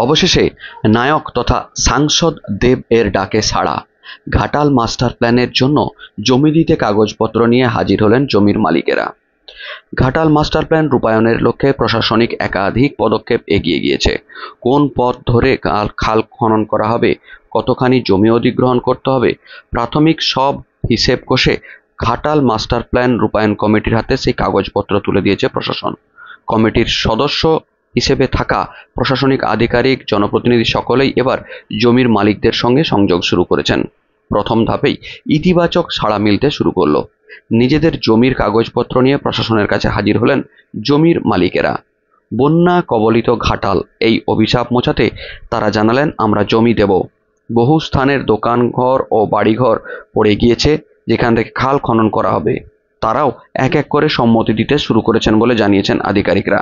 অবশেষে নায়ক তথা সাংসদ দেব এর ডাকে সাড়া। ঘাটাল মাস্টার প্ল্যানের জন্য জমি দিতে কাগজপত্র নিয়ে হাজির হলেন জমির মালিকেরা। ঘাটাল মাস্টার প্ল্যান রূপায়ণের লক্ষ্যে প্রশাসনিক একাধিক পদক্ষেপ এগিয়ে গিয়েছে। কোন পথ ধরে খাল খনন করা হবে, কতখানি জমি অধিগ্রহণ করতে হবে, প্রাথমিক সব হিসেব কষে ঘাটাল মাস্টার প্ল্যান রূপায়ণ কমিটির হাতে সেই কাগজপত্র তুলে দিয়েছে প্রশাসন। কমিটির সদস্য হিসেবে থাকা প্রশাসনিক আধিকারিক, জনপ্রতিনিধি সকলেই এবার জমির মালিকদের সঙ্গে সংযোগ শুরু করেছেন। প্রথম ধাপেই ইতিবাচক সাড়া মিলতে শুরু করলো। নিজেদের জমির কাগজপত্র নিয়ে প্রশাসনের কাছে হাজির হলেন জমির মালিকেরা। বন্যা কবলিত ঘাটাল এই অভিশাপ মোছাতে তারা জানালেন, আমরা জমি দেব। বহু স্থানের দোকানঘর ও বাড়িঘর পড়ে গিয়েছে, যেখান থেকে খাল খনন করা হবে। তারাও এক এক করে সম্মতি দিতে শুরু করেছেন বলে জানিয়েছেন আধিকারিকরা।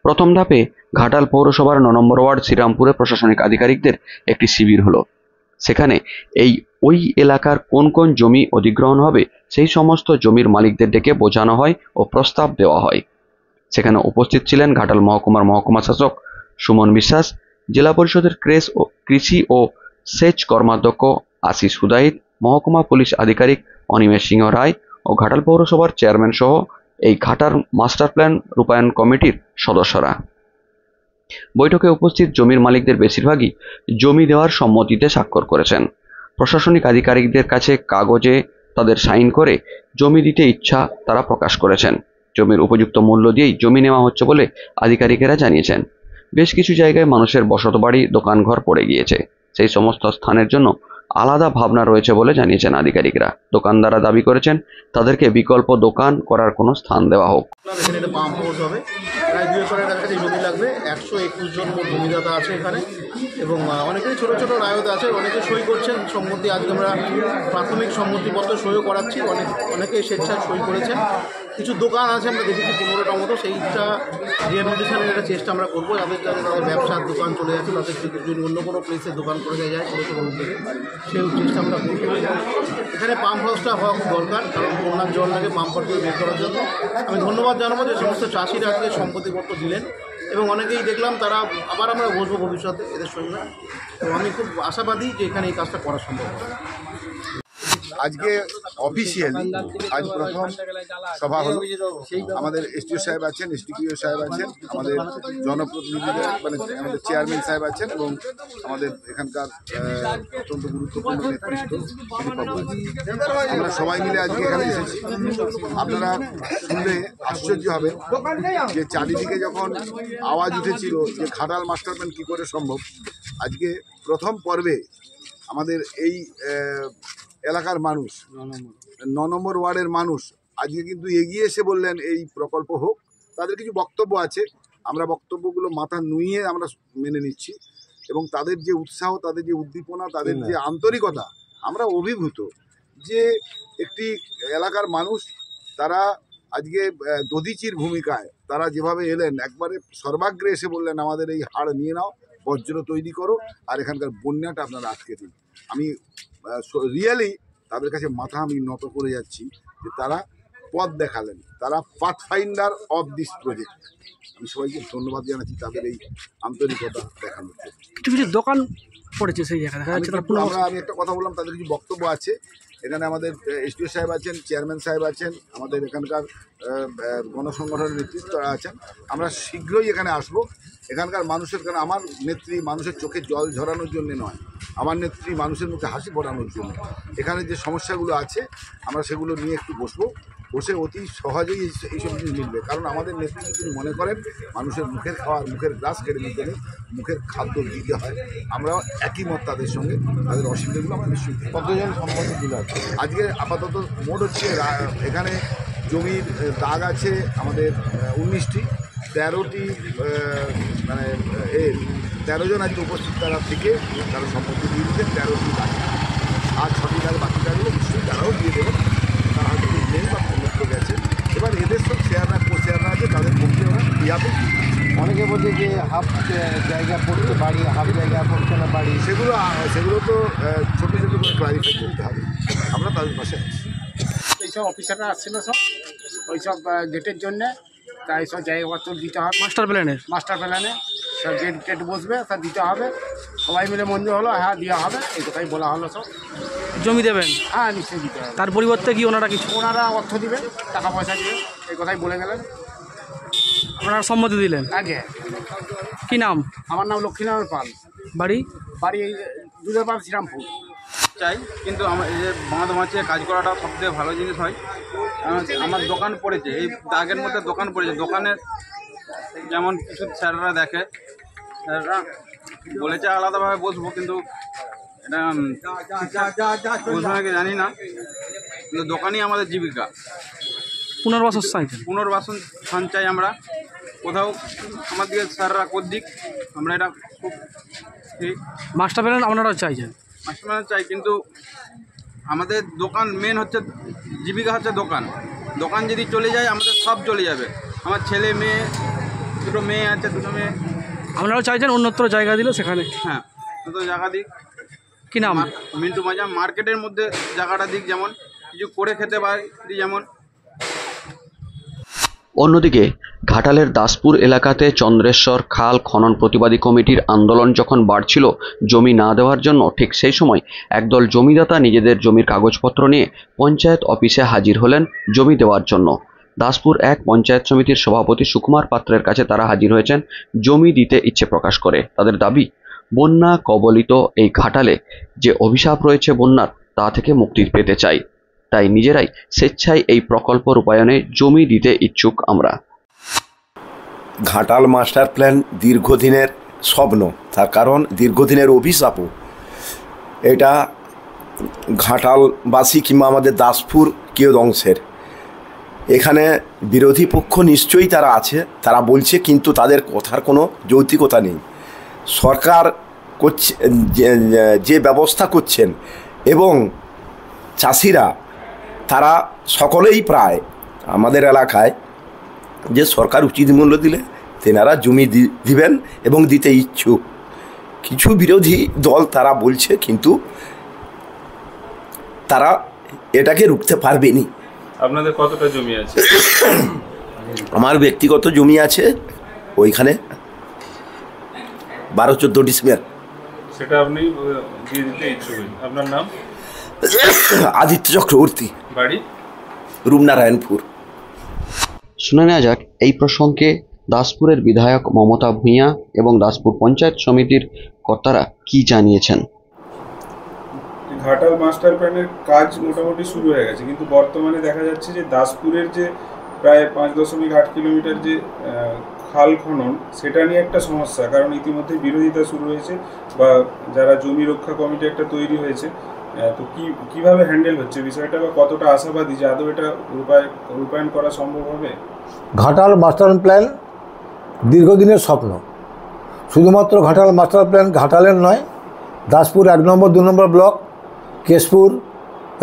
প্রথম ধাপে ঘাটাল পৌরসভার ৯ নম্বর ওয়ার্ড শ্রীরামপুরে প্রশাসনিক আধিকারিকদের একটি শিবির হলো। সেখানে ওই এলাকার কোন কোন জমি অধিগ্রহণ হবে সেই সমস্ত জমির মালিকদের ডেকে বোঝানো হয় ও প্রস্তাব দেওয়া হয়। সেখানে উপস্থিত ছিলেন ঘাটাল মহকুমার মহকুমা শাসক সুমন বিশ্বাস, জেলা পরিষদের কৃষি ও সেচ কর্মাধ্যক্ষ আশিস হুদাইদ, মহকুমা পুলিশ আধিকারিক অনিমেষ সিংহ রায় ও ঘাটাল পৌরসভার চেয়ারম্যান সহ এই ঘাটাল মাস্টার প্ল্যান রূপায়ণ কমিটির সদস্যরা। বৈঠকে উপস্থিত জমির মালিকদের বেশিরভাগই জমি দেওয়ার সম্মতিতে স্বাক্ষর করেছেন। প্রশাসনিক আধিকারিকদের কাছে কাগজে তাদের সাইন করে জমি দিতে ইচ্ছা তারা প্রকাশ করেছেন। জমির উপযুক্ত মূল্য দিয়েই জমি নেওয়া হচ্ছে বলে আধিকারিকেরা জানিয়েছেন। বেশ কিছু জায়গায় মানুষের বসতবাড়ি, দোকানঘর পড়ে গিয়েছে। সেই সমস্ত স্থানের জন্য আলাদা ভাবনা রয়েছে বলে জানিয়েছেন আধিকারিকরা। দোকানদাররা দাবি করেছেন তাদেরকে বিকল্প দোকান করার কোনো স্থান দেওয়া হোক। এখানে একটা পাম্প হাউস হবে, প্রায় 2 একরের কাছাকাছি জমি লাগবে। 121 জন জমিদাতা আছে এখানে এবং অনেকেই ছোটো ছোটো রায়ত আছে, অনেকে সই করছেন সম্মতি। আজকে আমরা প্রাথমিক সম্মতিপত্র সইও করাচ্ছি, অনেকে স্বেচ্ছায় সই করেছেন। কিছু দোকান আছে, আমরা দেখেছি 15টা মতো, সেইটা রিহ্যাবিলিটেশনের একটা চেষ্টা আমরা করবো। যাদের তাদের ব্যবসার দোকান চলে যাচ্ছে, তাদের যদি অন্য কোনো প্লেসে দোকান করে যায় ছোটো ছোটো থেকে, সেই চেষ্টা আমরা করবো। এখানে পাম্প হাউসটা হওয়া খুব দরকার, কারণ বন্যার জল লাগে পাম্প হাউস বের করার জন্য। আমি ধন্যবাদ জানাবো যে সমস্ত চাষিরা আজকে সম্মতিপত্র দিলেন এবং অনেকেই দেখলাম তারা আবার আমরা বসবো ভবিষ্যতে এদের সঙ্গে। তো আমি খুব আশাবাদী যে এখানে এই কাজটা করা সম্ভব হবে। আজকে অফিসিয়ালি আজ প্রথম সভা হলো। আমাদের এসডিও সাহেব আছেন, এসডিপিও সাহেব আছেন, আমাদের জনপ্রতিনিধিরা মানে আমাদের চেয়ারম্যান সাহেব আছেন এবং আমাদের এখানকার অত্যন্ত গুরুত্বপূর্ণ নেতৃত্ব। আমরা সবাই মিলে আজকে এখানে এসেছি। আপনারা শুনলে আশ্চর্য হবেন যে চারিদিকে যখন আওয়াজ উঠেছিল যে ঘাটাল মাস্টার প্ল্যান কী করে সম্ভব, আজকে প্রথম পর্বে আমাদের এই এলাকার মানুষ ৯ নম্বর ওয়ার্ডের মানুষ আজকে কিন্তু এগিয়ে এসে বললেন এই প্রকল্প হোক। তাদের কিছু বক্তব্য আছে, আমরা বক্তব্যগুলো মাথা নুইয়ে আমরা মেনে নিচ্ছি এবং তাদের যে উৎসাহ, তাদের যে উদ্দীপনা, তাদের যে আন্তরিকতা, আমরা অভিভূত যে একটি এলাকার মানুষ তারা আজকে দধিচির ভূমিকায় তারা যেভাবে এলেন, একবারে সর্বাগ্রে এসে বললেন আমাদের এই হাড় নিয়ে নাও, বজ্র তৈরি করো আর এখানকার বন্যাটা আপনারা আটকে দিন। আমি রিয়েলি তাদের কাছে মাথা আমি নত করে যাচ্ছি যে তারা পথ দেখালেন, তারা path finder of this project. আমি সবাইকে ধন্যবাদ জানাচ্ছি তাদের এই আন্তরিকতা দেখানোর জন্য। কিছু কিছু দোকান পড়েছে সেই জায়গায়, আমি একটা কথা বললাম, তাদের কিছু বক্তব্য আছে। এখানে আমাদের এসডিও সাহেব আছেন, চেয়ারম্যান সাহেব আছেন, আমাদের এখানকার গণসংগঠনের নেতৃত্বরা আছেন। আমরা শীঘ্রই এখানে আসব। এখানকার মানুষের, কারণ আমার নেত্রী মানুষের চোখে জল ঝরানোর জন্য নয়, আমার নেত্রী মানুষের মুখে হাসি ফোটানোর জন্য। এখানে যে সমস্যাগুলো আছে আমরা সেগুলো নিয়ে একটু বসে অতি সহজেই এইসব জিনিস মিলবে। কারণ আমাদের নেত্রী তিনি মনে করেন মানুষের মুখের খাওয়ার, মুখের গ্রাস কেড়ে নিতে নেই, মুখের খাদ্য দিতে হয়। আমরাও একই মত তাদের সঙ্গে, তাদের অসুবিধাগুলো আমরা নিশ্চয়ই। কতজন সম্মতি দিল আজকে? আপাতত মোট হচ্ছে এখানে জমির দাগ আছে আমাদের 19টি, 13টি মানে 13 জন আজকে উপস্থিত তারা থেকে তারা সম্পত্তি দিয়ে দিচ্ছেন। 13টি বাকি, আর 6টি দাগ বাকি থাকলে নিশ্চয়ই তারাও দিয়ে দেবেন। তারা হয়তো নেই বা অন্যত্র গেছে। এবার এদের সব শেয়াররা আছে, তাদের পক্ষে ওরা ইয়াতে অনেকে বলছে যে হাফ জায়গা পড়ছে বাড়ি, হাফ জায়গা পড়ছে না বাড়ি, সেগুলো তো ছোটো ছোটো করে ক্লারিফাই করতে হবে। আমরা তাদের পাশে আছি। এইসব অফিসাররা আসছিল সব ওই সব গেটের জন্যে, তাই সব জায়গাপত্র দিতে হবে মাস্টার প্ল্যানে। স্যার ডেট টেট বসবে, স্যার দিতে হবে, সবাই মিলে মঞ্জুর হলো, হ্যাঁ দেওয়া হবে, এই কথাই বলা হলো সব। জমি দেবেন, হ্যাঁ নিশ্চয়ই দিতে হবে। তার পরিবর্তে কি ওনারা কিছু ওনারা অর্থ দিবে, টাকা পয়সা দিবে, এই কথাই বলে গেলেন। ওনারা সম্মতি দিলেন? আগে কি নাম? আমার নাম লক্ষ্মীনারায়ণ পাল, বাড়ি? বাড়ি এই দুধের পাল, শ্রীরামপুর। চাই, কিন্তু আমার এই যে বাঁধ মাছে কাজ করাটা সবথেকে ভালো জিনিস হয়। আমার দোকান পড়েছে, এই দাগের মধ্যে দোকান পড়েছে, দোকানের যেমন কিছু স্যাররা দেখে, স্যাররা বলেছে আলাদাভাবে বসবো, কিন্তু এটা বসবো নাকি জানি না, কিন্তু দোকানই আমাদের জীবিকা। পুনর্বাসন চাইছেন? পুনর্বাসন স্থান চাই আমরা, কোথাও আমার দিকে স্যাররা দিক, আমরা এটা খুব ঠিক মাস্টার প্ল্যান আপনারাও চাইছেন? মাস্টার চাই, কিন্তু আমাদের দোকান মেন হচ্ছে, জীবিকা হচ্ছে দোকান। দোকান যদি চলে যায় আমাদের সব চলে যাবে। আমার ছেলে মেয়ে, দুটো মেয়ে আছে, দুটো মেয়ে। আপনারাও চাইছেন অন্যত্র জায়গা দিলে সেখানে? হ্যাঁ, দুটো জায়গা দিক। কি নাম? মিন্টু মাজা। মার্কেটের মধ্যে জায়গাটা দিক, যেমন কিছু করে খেতে পারি যেমন। অন্যদিকে ঘাটালের দাসপুর এলাকাতে চন্দ্রেশ্বর খাল খনন প্রতিবাদী কমিটির আন্দোলন যখন বাড়ছিল জমি না দেওয়ার জন্য, ঠিক সেই সময় একদল জমিদাতা নিজেদের জমির কাগজপত্র নিয়ে পঞ্চায়েত অফিসে হাজির হলেন জমি দেওয়ার জন্য। দাসপুর 1 পঞ্চায়েত সমিতির সভাপতি সুকুমার পাত্রের কাছে তারা হাজির হয়েছেন জমি দিতে ইচ্ছে প্রকাশ করে। তাদের দাবি, বন্যা কবলিত এই ঘাটালে যে অভিশাপ রয়েছে বন্যার, তা থেকে মুক্তি পেতে চাই, তাই নিজেরাই স্বেচ্ছায় এই প্রকল্প রূপায়ণে জমি দিতে ইচ্ছুক আমরা। ঘাটাল মাস্টার প্ল্যান দীর্ঘদিনের স্বপ্ন, তার কারণ দীর্ঘদিনের অভিশাপও। এটা ঘাটালবাসী কিংবা আমাদের দাসপুর কিয়দংশের, এখানে বিরোধী পক্ষ নিশ্চয়ই তারা আছে, তারা বলছে, কিন্তু তাদের কথার কোনো যৌক্তিকতা নেই। সরকার করছে যে ব্যবস্থা করছেন, এবং চাষিরা তারা সকলেই প্রায় আমাদের এলাকায় যে সরকার উচিত মূল্য দিলে তেনারা জমি দিবেন এবং দিতে ইচ্ছুক। কিছু বিরোধী দল তারা বলছে, কিন্তু তারা এটাকে রুখতে পারবেনি। আপনাদের কতটা জমি আছে? আমার ব্যক্তিগত জমি আছে ওইখানে 12-14 ডিসেম্বর। সেটা আপনি দিয়ে দিতে ইচ্ছুক। আপনার নাম? আদিত্য চক্রবর্তী, বাড়ি? রূপনারায়ণপুর। শুনে নেওয়া যাক এই প্রসঙ্গে দাসপুরের বিধায়ক মমতা ভূঁইয়া এবং দাসপুর পঞ্চায়েত সমিতির কর্তারা কি জানিয়েছেন। ঘাটাল মাস্টার প্ল্যানের কাজ মোটামুটি শুরু হয়ে গেছে, কিন্তু বর্তমানে দেখা যাচ্ছে যে দাসপুরের যে প্রায় 5.8 কিলোমিটার যে খাল খনন, সেটা নিয়ে একটা সমস্যা। কারণ ইতিমধ্যে বিরোধিতা শুরু হয়েছে, বা যারা জমি রক্ষা কমিটি একটা তৈরি হয়েছে, তো কিভাবে হ্যান্ডেল হচ্ছে বিষয়টা, বা কতটা আশাবাদী যে আদৌ এটা রূপায়ণ করা সম্ভব হবে? ঘাটাল মাস্টার প্ল্যান দীর্ঘদিনের স্বপ্ন। শুধুমাত্র ঘাটাল মাস্টার প্ল্যান ঘাটালের নয়, দাসপুর 1 নম্বর 2 নম্বর ব্লক, কেশপুর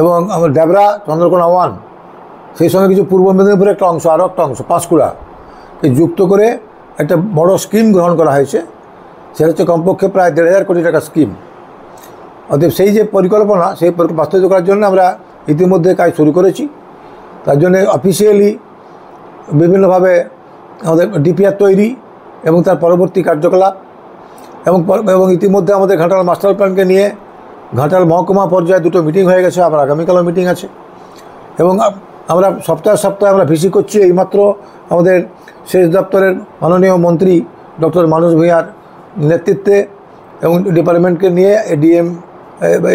এবং আমার ডেবরা, চন্দ্রকোনা 1, সেই সঙ্গে কিছু পূর্ব মেদিনীপুরের একটা অংশ, আরও একটা অংশ পাঁশকুড়াকে যুক্ত করে একটা বড় স্কিম গ্রহণ করা হয়েছে। সেটা হচ্ছে কমপক্ষে প্রায় 1,500 কোটি টাকা স্কিম। অতএব সেই যে পরিকল্পনা, সেই বাস্তবায়িত করার জন্য আমরা ইতিমধ্যে কাজ শুরু করেছি। তার জন্য অফিসিয়ালি বিভিন্নভাবে আমাদের ডিপিআর তৈরি এবং তার পরবর্তী কার্যকলাপ, এবং ইতিমধ্যে আমাদের ঘাটাল মাস্টার প্ল্যানকে নিয়ে ঘাটাল মহকুমা পর্যায়ে 2টো মিটিং হয়ে গেছে, আবার আগামীকালও মিটিং আছে। এবং আমরা সপ্তাহে আমরা ভিসি করছি। এইমাত্র আমাদের সেচ দপ্তরের মাননীয় মন্ত্রী ডক্টর মানস ভূঁইয়ার নেতৃত্বে এবং ডিপার্টমেন্টকে নিয়ে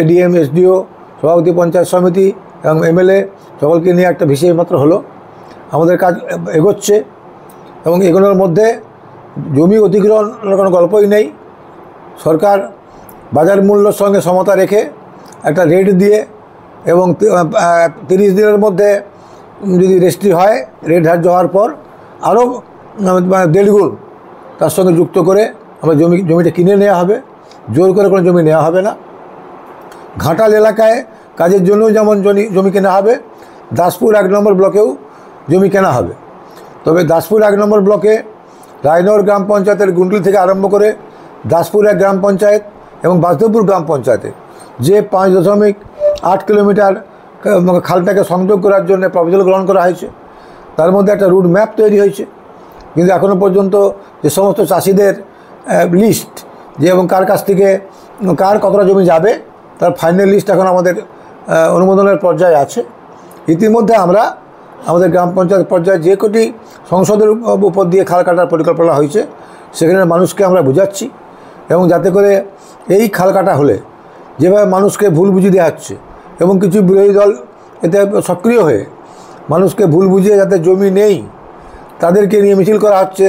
এডিএম, এসডিও, সভাপতি পঞ্চায়েত সমিতি এবং এমএলএ সকলকে নিয়ে একটা ভিসি এইমাত্র হলো। আমাদের কাজ এগোচ্ছে, এবং এগোনোর মধ্যে জমি অধিগ্রহণের কোনো গল্পই নেই। সরকার বাজার মূল্যের সঙ্গে সমতা রেখে একটা রেট দিয়ে, এবং 30 দিনের মধ্যে যদি রেজিস্ট্রি হয়, রেট ধার্য হওয়ার পর আরও 1.5 গুণ তার সঙ্গে যুক্ত করে আমরা জমিটা কিনে নেওয়া হবে। জোর করে কোনো জমি নেওয়া হবে না। ঘাটাল এলাকায় কাজের জন্যও যেমন জমি কেনা হবে, দাসপুর 1 নম্বর ব্লকেও জমি কেনা হবে। তবে দাসপুর 1 নম্বর ব্লকে রায়নগর গ্রাম পঞ্চায়েতের গুন্ডলি থেকে আরম্ভ করে দাসপুর 1 গ্রাম পঞ্চায়েত এবং বাসদেবপুর গ্রাম পঞ্চায়েতে যে 5.8 কিলোমিটার খালটাকে সংযোগ করার জন্য প্রপোজাল গ্রহণ করা হয়েছে, তার মধ্যে একটা রুট ম্যাপ তৈরি হয়েছে। কিন্তু এখনও পর্যন্ত যে সমস্ত চাষিদের লিস্ট যে এবং কার কাছ থেকে কার কতটা জমি যাবে তার ফাইনাল লিস্ট এখন আমাদের অনুমোদনের পর্যায়ে আছে। ইতিমধ্যে আমরা আমাদের গ্রাম পঞ্চায়েত পর্যায়ে যে কটি সংসদের উপর দিয়ে খাল কাটার পরিকল্পনা হয়েছে সেখানে মানুষকে আমরা বুঝাচ্ছি, এবং যাতে করে এই খাল কাটা হলে যেভাবে মানুষকে ভুল বুঝিয়ে দেওয়া হচ্ছে এবং কিছু বিরোধী দল এতে সক্রিয় হয়ে মানুষকে ভুল বুঝিয়ে যাতে জমি নেই তাদেরকে নিয়ে মিছিল করা হচ্ছে,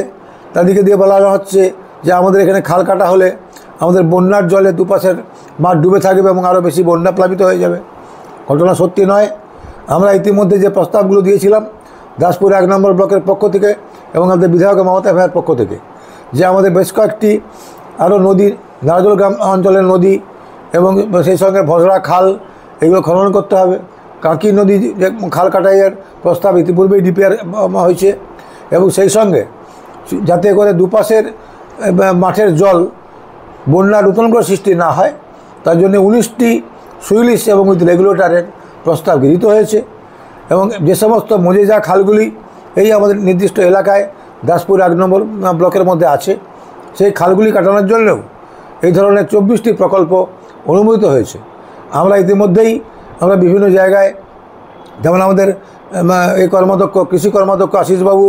তাদেরকে দিয়ে বলা হচ্ছে যে আমাদের এখানে খাল কাটা হলে আমাদের বন্যার জলে দুপাশের মাঠ ডুবে থাকবে এবং আরও বেশি বন্যা প্লাবিত হয়ে যাবে। ঘটনা সত্যি নয়। আমরা ইতিমধ্যে যে প্রস্তাবগুলো দিয়েছিলাম দাসপুর 1 নম্বর ব্লকের পক্ষ থেকে এবং আমাদের বিধায়ক মমতা ভাইয়ের পক্ষ থেকে, যে আমাদের বেশ কয়েকটি আরও নদী, নারাজল গ্রাম অঞ্চলের নদী এবং সেই সঙ্গে ভসড়া খাল এগুলো খনন করতে হবে। কাঁকি নদী যে খাল কাটাইয়ের প্রস্তাব ইতিপূর্বেই ডিপিআর হয়েছে, এবং সেই সঙ্গে যাতে করে দুপাশের মাঠের জল বন্যার নতুন করে সৃষ্টি না হয় তার জন্য 19টি সুইলিশ এবং উইথ রেগুলেটরের প্রস্তাব গৃহীত হয়েছে। এবং যে সমস্ত মজেজা খালগুলি এই আমাদের নির্দিষ্ট এলাকায় দাসপুর 1 নম্বর ব্লকের মধ্যে আছে সেই খালগুলি কাটানোর জন্যও এই ধরনের 24টি প্রকল্প অনুমোদিত হয়েছে। আমরা ইতিমধ্যেই আমরা বিভিন্ন জায়গায়, যেমন আমাদের এই কর্মাধ্যক্ষ কৃষি কর্মাধ্যক্ষ আশিসবাবু,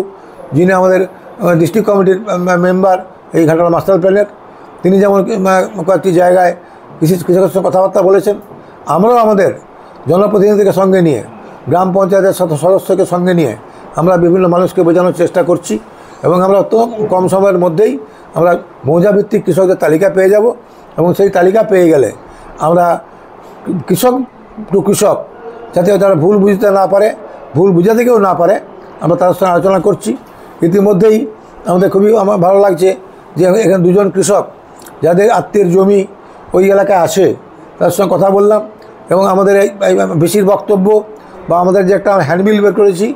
যিনি আমাদের ডিস্ট্রিক্ট কমিটির মেম্বার এই ঘাটাল মাস্টার প্ল্যানের, তিনি যেমন কয়েকটি জায়গায় কৃষকের সঙ্গে কথাবার্তা বলেছেন। আমরাও আমাদের জনপ্রতিনিধিকে সঙ্গে নিয়ে, গ্রাম পঞ্চায়েতের সদস্যকে সঙ্গে নিয়ে আমরা বিভিন্ন মানুষকে বোঝানোর চেষ্টা করছি, এবং আমরা অত কম সময়ের মধ্যেই আমরা মৌজাভিত্তিক কৃষকদের তালিকা পেয়ে যাব, এবং সেই তালিকা পেয়ে গেলে আমরা কৃষক টু কৃষক যাতে তারা ভুল বুঝতে না পারে, ভুল বুঝাতে কেউ না পারে, আমরা তার সঙ্গে আলোচনা করছি। ইতিমধ্যেই আমাদের খুবই আমার ভালো লাগছে যে এখানে 2জন কৃষক যাদের আত্মীয়ের জমি ওই এলাকায় আছে তার সঙ্গে কথা বললাম, এবং আমাদের এই বেশির বক্তব্য বা আমাদের যে একটা হ্যান্ডবিল বের করেছি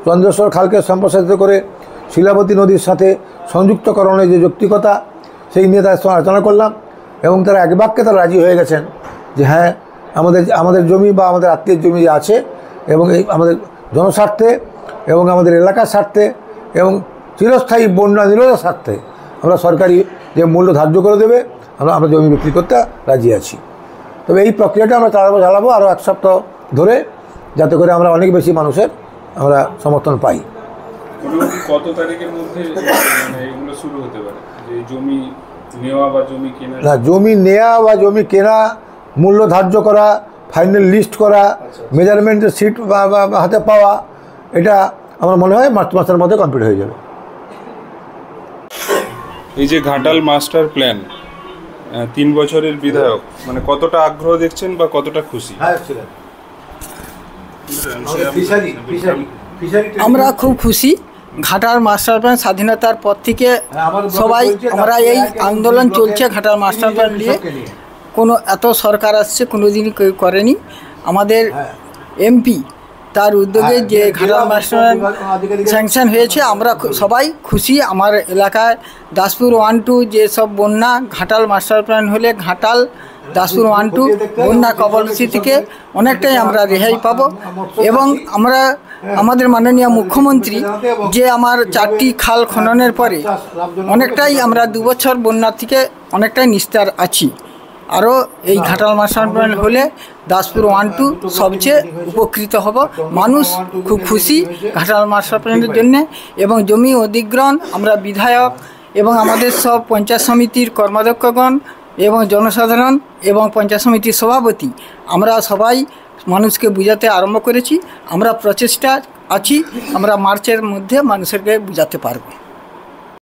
চন্দ্রেশ্বর খালকে সম্প্রসারিত করে শিলাবতী নদীর সাথে সংযুক্তকরণের যে যৌক্তিকতা সেই নিয়ে তার সঙ্গে আলোচনা করলাম, এবং তারা এক বাক্যে তারা রাজি হয়ে গেছেন যে হ্যাঁ আমাদের জমি বা আমাদের আত্মীয়ের জমি যে আছে এবং এই আমাদের জনস্বার্থে এবং আমাদের এলাকার স্বার্থে এবং চিরস্থায়ী বন্যা নিরোধের স্বার্থে আমরা সরকারি যে মূল্য ধার্য করে দেবে আমরা জমি বিক্রি করতে রাজি আছি। তবে এই প্রক্রিয়াটা আমরা চালাবো আরও 1 সপ্তাহ ধরে, যাতে করে আমরা অনেক বেশি মানুষের আমরা সমর্থন পাই। কত তারিখের মধ্যে এগুলো শুরু হতে পারে, যে জমি নেওয়া বা জমি কেনা? না, জমি নেওয়া বা জমি কেনা, মূল্য ধার্য করা, ফাইনাল লিস্ট করা, মেজারমেন্টের সিট হাতে পাওয়া, এটা আমার মনে হয় মার্চ মাসের মধ্যে কমপ্লিট হয়ে যাবে। এই যে ঘাটাল মাস্টার প্ল্যান 3 বছরের বিধায়ক, মানে কতটা আগ্রহ দেখছেন বা কতটা খুশি? আমরা খুব খুশি। ঘাটাল মাস্টার প্ল্যান স্বাধীনতার পর থেকে সবাই আমরা এই আন্দোলন চলছে ঘাটাল মাস্টার প্ল্যান নিয়ে। কোনো এত সরকার আসছে কোনো দিনই কেউ করেনি। আমাদের এমপি তার উদ্যোগে যে ঘাটাল মাস্টার প্ল্যান স্যাংশন হয়েছে আমরা সবাই খুশি। আমার এলাকায় দাসপুর 1-2 যেসব বন্যা ঘাটাল মাস্টার প্ল্যান হলে ঘাটাল দাসপুর 1-2 বন্যা কবলসি থেকে অনেকটাই আমরা রেহাই পাব, এবং আমরা আমাদের মাননীয় মুখ্যমন্ত্রী যে আমার 4টি খাল খননের পরে অনেকটাই আমরা 2 বছর বন্যা থেকে অনেকটাই নিস্তার আছি। আরও এই ঘাটাল মাস্টার প্ল্যান হলে দাসপুর 1-2 সবচেয়ে উপকৃত হব। মানুষ খুব খুশি ঘাটাল মাস্টার প্ল্যানের জন্যে, এবং জমি অধিগ্রহণ আমরা বিধায়ক এবং আমাদের সব পঞ্চায়েত সমিতির কর্মাধ্যক্ষগণ এবং জনসাধারণ এবং পঞ্চায়েত সমিতির সভাপতি আমরা সবাই মানুষকে বুঝাতে আরম্ভ করেছি। আমরা প্রচেষ্টা আছি, আমরা মার্চের মধ্যে মানুষকে বুঝাতে পারব।